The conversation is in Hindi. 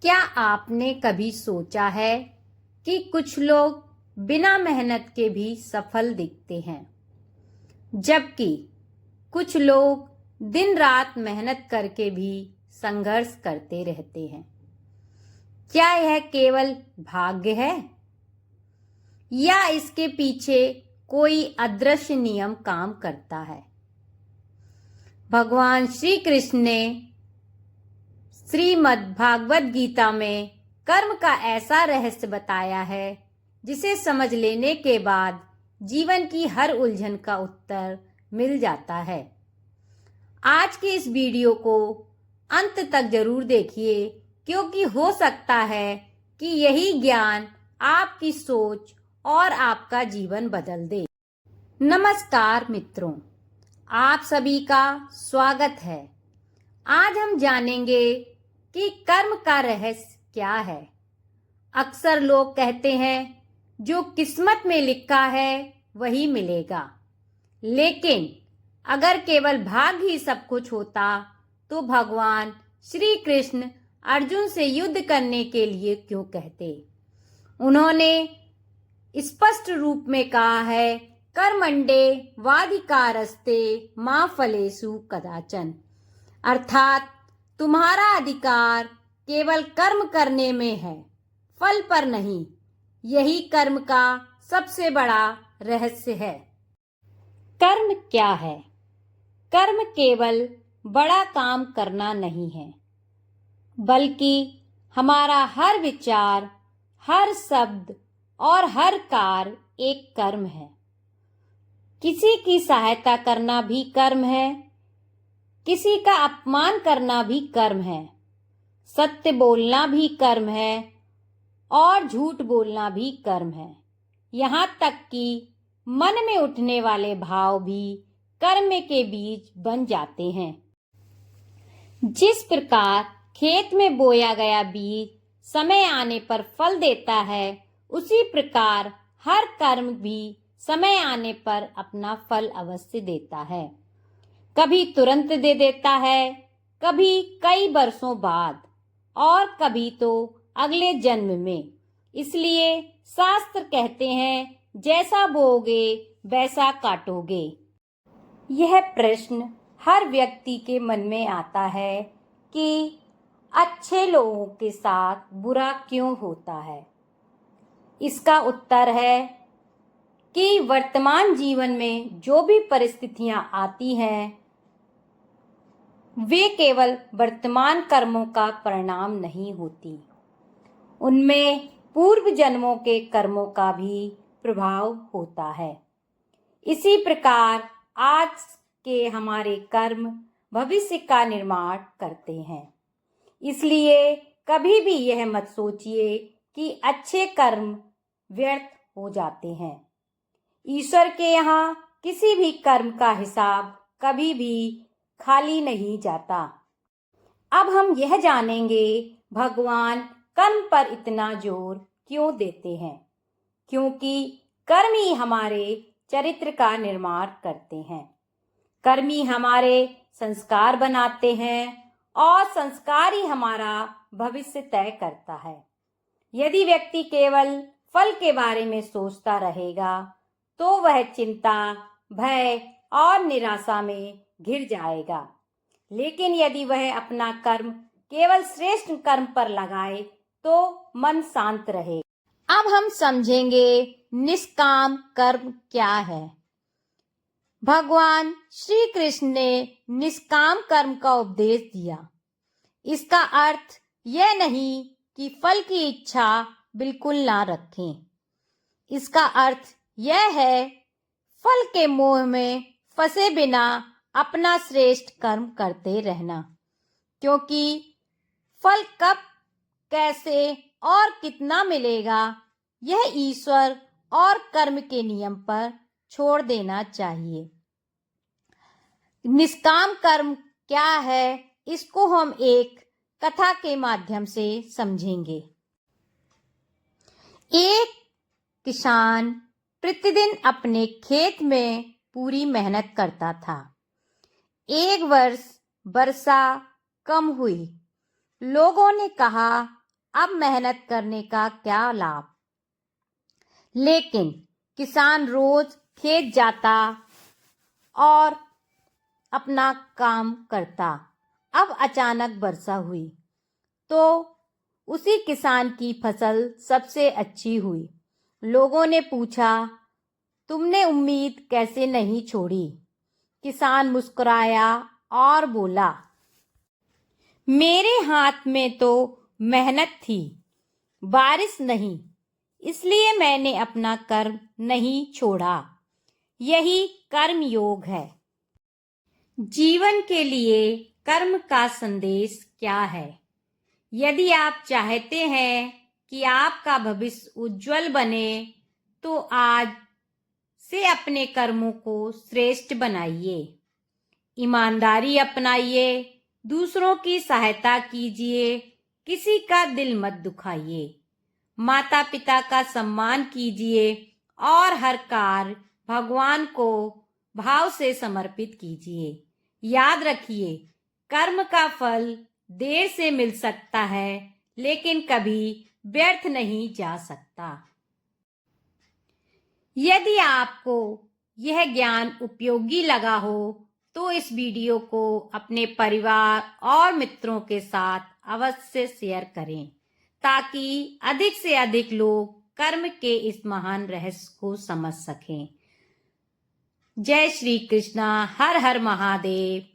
क्या आपने कभी सोचा है कि कुछ लोग बिना मेहनत के भी सफल दिखते हैं, जबकि कुछ लोग दिन रात मेहनत करके भी संघर्ष करते रहते हैं? क्या यह केवल भाग्य है या इसके पीछे कोई अदृश्य नियम काम करता है? भगवान श्री कृष्ण ने श्रीमद् भागवत गीता में कर्म का ऐसा रहस्य बताया है जिसे समझ लेने के बाद जीवन की हर उलझन का उत्तर मिल जाता है। आज के इस वीडियो को अंत तक जरूर देखिए, क्योंकि हो सकता है कि यही ज्ञान आपकी सोच और आपका जीवन बदल दे। नमस्कार मित्रों, आप सभी का स्वागत है। आज हम जानेंगे कि कर्म का रहस्य क्या है। अक्सर लोग कहते हैं जो किस्मत में लिखा है वही मिलेगा, लेकिन अगर केवल भाग्य ही सब कुछ होता तो भगवान श्री कृष्ण अर्जुन से युद्ध करने के लिए क्यों कहते? उन्होंने स्पष्ट रूप में कहा है, कर्मण्डे वाधिकारस्ते मा फलेषु कदाचन, अर्थात तुम्हारा अधिकार केवल कर्म करने में है, फल पर नहीं। यही कर्म का सबसे बड़ा रहस्य है। कर्म क्या है? कर्म केवल बड़ा काम करना नहीं है, बल्कि हमारा हर विचार, हर शब्द और हर कार्य एक कर्म है। किसी की सहायता करना भी कर्म है, किसी का अपमान करना भी कर्म है, सत्य बोलना भी कर्म है और झूठ बोलना भी कर्म है। यहाँ तक कि मन में उठने वाले भाव भी कर्म के बीज बन जाते हैं। जिस प्रकार खेत में बोया गया बीज समय आने पर फल देता है, उसी प्रकार हर कर्म भी समय आने पर अपना फल अवश्य देता है। कभी तुरंत दे देता है, कभी कई वर्षों बाद, और कभी तो अगले जन्म में। इसलिए शास्त्र कहते हैं, जैसा बोओगे वैसा काटोगे। यह प्रश्न हर व्यक्ति के मन में आता है कि अच्छे लोगों के साथ बुरा क्यों होता है। इसका उत्तर है कि वर्तमान जीवन में जो भी परिस्थितियां आती हैं, वे केवल वर्तमान कर्मों का परिणाम नहीं होती, उनमें पूर्व जन्मों के कर्मों का भी प्रभाव होता है। इसी प्रकार आज के हमारे कर्म भविष्य का निर्माण करते हैं। इसलिए कभी भी यह मत सोचिए कि अच्छे कर्म व्यर्थ हो जाते हैं। ईश्वर के यहाँ किसी भी कर्म का हिसाब कभी भी खाली नहीं जाता। अब हम यह जानेंगे, भगवान कर्म पर इतना जोर क्यों देते हैं? क्योंकि कर्म ही हमारे चरित्र का निर्माण करते हैं। कर्म ही हमारे संस्कार बनाते हैं और संस्कार ही हमारा भविष्य तय करता है। यदि व्यक्ति केवल फल के बारे में सोचता रहेगा तो वह चिंता, भय और निराशा में घिर जाएगा। लेकिन यदि वह अपना कर्म केवल श्रेष्ठ कर्म पर लगाए तो मन शांत रहेगा। अब हम समझेंगे निष्काम कर्म क्या है। भगवान श्री कृष्ण ने निष्काम कर्म का उपदेश दिया। इसका अर्थ यह नहीं कि फल की इच्छा बिल्कुल ना रखें। इसका अर्थ यह है फल के मोह में फंसे बिना अपना श्रेष्ठ कर्म करते रहना, क्योंकि फल कब, कैसे और कितना मिलेगा यह ईश्वर और कर्म के नियम पर छोड़ देना चाहिए। निष्काम कर्म क्या है, इसको हम एक कथा के माध्यम से समझेंगे। एक किसान प्रतिदिन अपने खेत में पूरी मेहनत करता था। एक वर्ष वर्षा कम हुई। लोगों ने कहा, अब मेहनत करने का क्या लाभ। लेकिन किसान रोज खेत जाता और अपना काम करता। अब अचानक वर्षा हुई तो उसी किसान की फसल सबसे अच्छी हुई। लोगों ने पूछा, तुमने उम्मीद कैसे नहीं छोड़ी। किसान मुस्कुराया और बोला, मेरे हाथ में तो मेहनत थी, बारिश नहीं, इसलिए मैंने अपना कर्म नहीं छोड़ा। यही कर्म योग है। जीवन के लिए कर्म का संदेश क्या है। यदि आप चाहते हैं कि आपका भविष्य उज्जवल बने तो आज से अपने कर्मों को श्रेष्ठ बनाइए, ईमानदारी अपनाइए, दूसरों की सहायता कीजिए, किसी का दिल मत दुखाइए, माता पिता का सम्मान कीजिए और हर कार्य भगवान को भाव से समर्पित कीजिए। याद रखिए, कर्म का फल देर से मिल सकता है लेकिन कभी व्यर्थ नहीं जा सकता। यदि आपको यह ज्ञान उपयोगी लगा हो तो इस वीडियो को अपने परिवार और मित्रों के साथ अवश्य शेयर करें ताकि अधिक से अधिक लोग कर्म के इस महान रहस्य को समझ सकें। जय श्री कृष्णा। हर हर महादेव।